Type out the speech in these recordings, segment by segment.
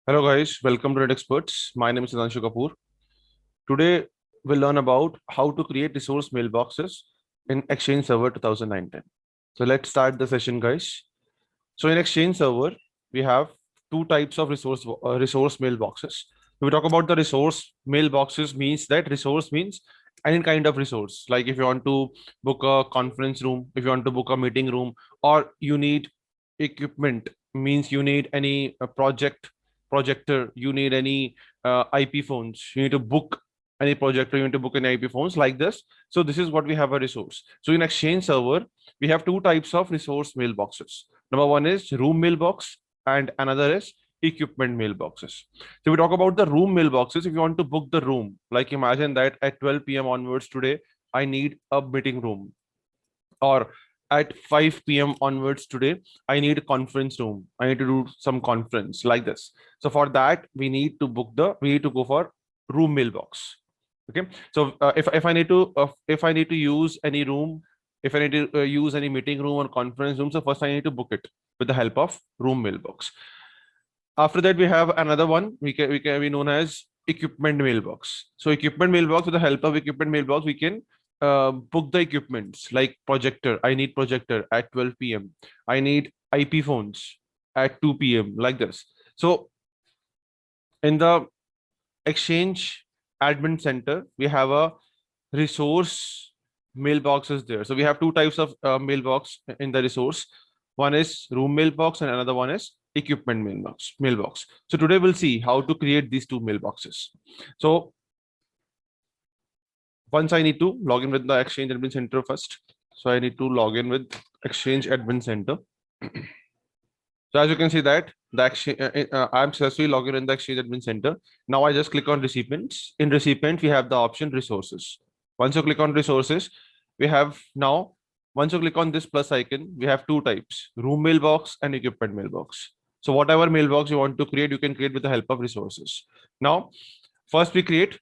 Hello guys, welcome to Net Experts. My name is Sudhanshu Kapoor. Today we'll learn about how to create resource mailboxes in Exchange Server 2019. So let's start the session, guys. So in Exchange Server, we have two types of resource mailboxes. When we talk about the resource mailboxes, means that resource means any kind of resource. Like if you want to book a conference room, if you want to book a meeting room, or you need equipment, means you need any projector, you need any IP phones, you need to book any projector, you need to book any IP phones like this. So this is what we have a resource. So in Exchange Server, we have two types of resource mailboxes. Number one is room mailbox, and another is equipment mailboxes. So we talk about the room mailboxes. If you want to book the room, like imagine that at 12 p.m. onwards today, I need a meeting room, or at 5 p.m. onwards today, I need a conference room. I need to do some conference like this. So for that, we need to go for room mailbox. Okay. So if I need to use any room, if I need to use any meeting room or conference room, so first I need to book it with the help of room mailbox. After that, we have another one we can be known as equipment mailbox. So equipment mailbox, with the help of equipment mailbox, we can book the equipments like projector. I need projector at 12 p.m. I need IP phones at 2 p.m. like this. So in the Exchange admin center, we have a resource mailboxes there. So we have two types of mailbox in the resource. One is room mailbox and another one is equipment mailbox. So today we'll see how to create these two mailboxes. So once I need to log in with the Exchange admin center first. So I need to log in with Exchange admin center. So as you can see that the exchange, I'm successfully logged in the Exchange admin center. Now I just click on recipients. In recipient, we have the option resources. Once you click on resources, we have now, once you click on this plus icon, we have two types, room mailbox and equipment mailbox. So whatever mailbox you want to create, you can create with the help of resources. Now, first we create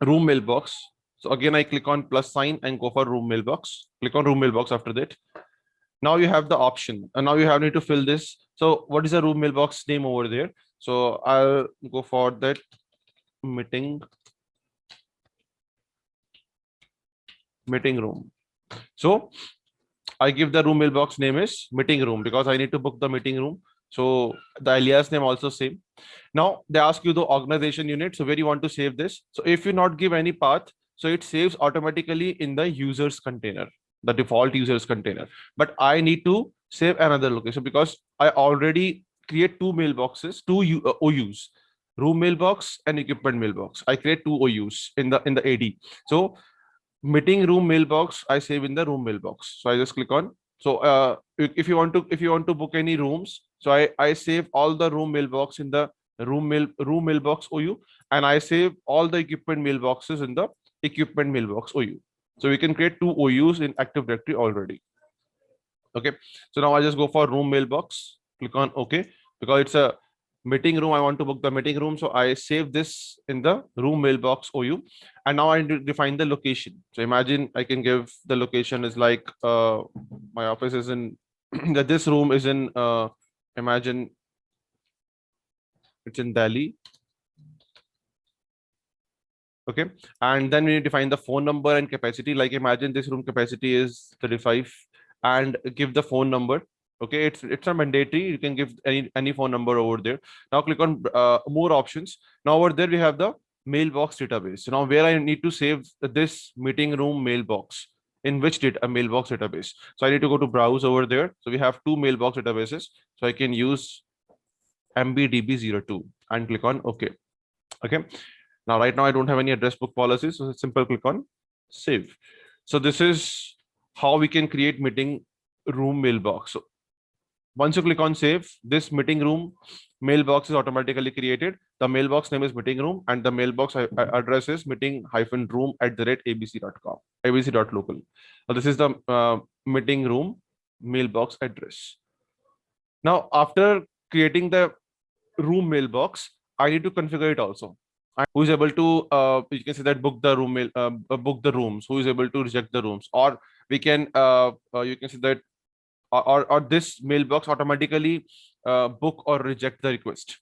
room mailbox. So again, I click on plus sign and go for room mailbox. Click on room mailbox after that. Now you have the option, and now you have need to fill this. So what is the room mailbox name over there? So I'll go for that meeting room. So I give the room mailbox name is meeting room because I need to book the meeting room. So the alias name also same. Now they ask you the organization unit. So where you want to save this. So if you not give any path, so it saves automatically in the users container, the default users container. But I need to save another location because I already create two mailboxes, OUs, room mailbox and equipment mailbox. I create two OUs in the AD. So meeting room mailbox I save in the room mailbox. So I just click on. So if you want to book any rooms, so I save all the room mailbox in the room mailbox OU, and I save all the equipment mailboxes in the equipment mailbox OU. So we can create two OUs in Active Directory already. Okay. So now I just go for room mailbox, click on OK, because it's a meeting room. I want to book the meeting room. So I save this in the room mailbox OU. And now I need to define the location. So imagine I can give the location is like my office is in that this room is in imagine it's in Delhi. Okay. And then we need to find the phone number and capacity. Like imagine this room capacity is 35 and give the phone number. Okay, it's a mandatory. You can give any phone number over there. Now click on more options. Now over there we have the mailbox database. So now where I need to save this meeting room mailbox, in which data a mailbox database. So I need to go to browse over there. So we have two mailbox databases. So I can use MBDB02 and click on OK. Okay. Now, right now, I don't have any address book policies, so simple click on save. So this is how we can create meeting room mailbox. So once you click on save, this meeting room mailbox is automatically created. The mailbox name is meeting room, and the mailbox address is meeting-room@abc.com, abc.local. So this is the meeting room mailbox address. Now, after creating the room mailbox, I need to configure it also. Who is able to you can say that book the rooms, who is able to reject the rooms, or we can you can say that or this mailbox automatically book or reject the request.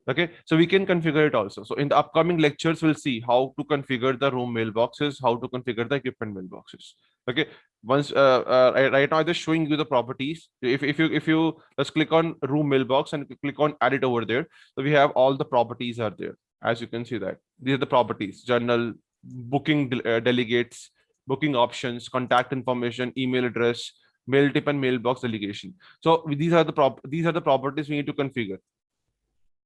Okay, so we can configure it also. So in the upcoming lectures, we'll see how to configure the room mailboxes, how to configure the equipment mailboxes. Okay, once right now I'm just showing you the properties. If you just click on room mailbox and click on add it over there, so we have all the properties are there. As you can see that these are the properties: journal, booking delegates, booking options, contact information, email address, mail tip, and mailbox delegation. So these are the properties we need to configure.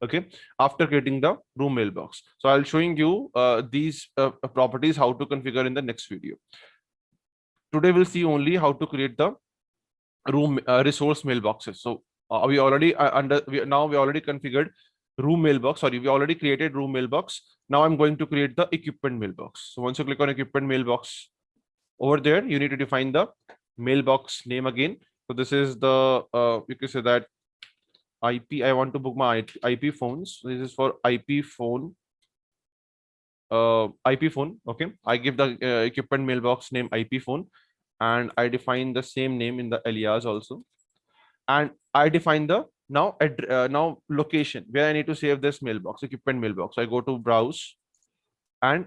Okay, after creating the room mailbox. So I'll showing you these properties how to configure in the next video. Today we'll see only how to create the room resource mailboxes. So we already now we already configured room mailbox. Sorry, we already created room mailbox. Now I'm going to create the equipment mailbox. So once you click on equipment mailbox, over there you need to define the mailbox name again. So this is the you can say that IP. I want to book my IP phones. This is for IP phone. IP phone. Okay, I give the equipment mailbox name IP phone, and I define the same name in the alias also, and I define the now location where I need to save this mailbox, equipment mailbox. I go to browse and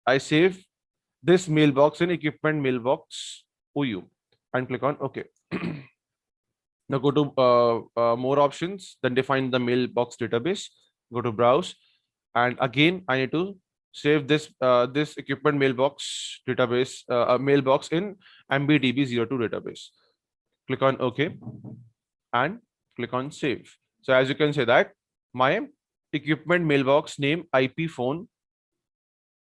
I save this mailbox in equipment mailbox OU and click on OK. Now go to more options, then define the mailbox database, go to browse, and again I need to save this equipment mailbox database mailbox in MBDB02 database. Click on OK and click on save. So as you can say that my equipment mailbox name IP phone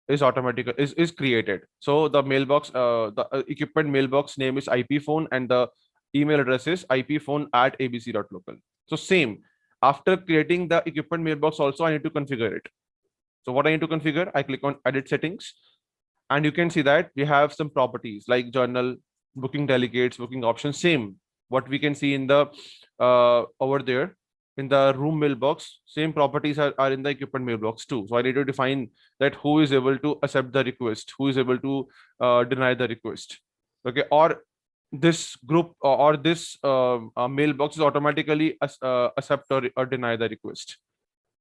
is automatic is created. So the mailbox the equipment mailbox name is IP phone and the email address is ipphone@abc.local. So same, after creating the equipment mailbox also I need to configure it. So what I need to configure, I click on edit settings, and you can see that we have some properties like journal, booking delegates, booking options, same what we can see in the over there in the room mailbox. Same properties are in the equipment mailbox too. So I need to define that who is able to accept the request, who is able to deny the request. Okay, or this group or this mailbox is automatically accept or deny the request.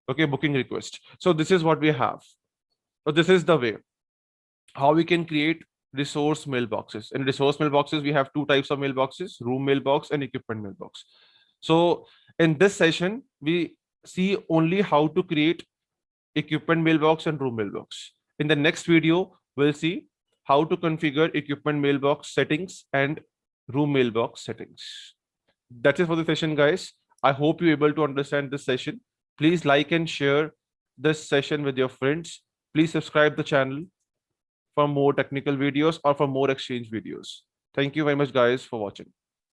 Okay, booking request. So this is what we have. So this is the way how we can create resource mailboxes. In resource mailboxes, we have two types of mailboxes: room mailbox and equipment mailbox. So in this session, we see only how to create equipment mailbox and room mailbox. In the next video, we'll see how to configure equipment mailbox settings and room mailbox settings. That's it for the session, guys. I hope you're able to understand this session. Please like and share this session with your friends. Please subscribe the channel for more technical videos or for more exchange videos. Thank you very much, guys, for watching.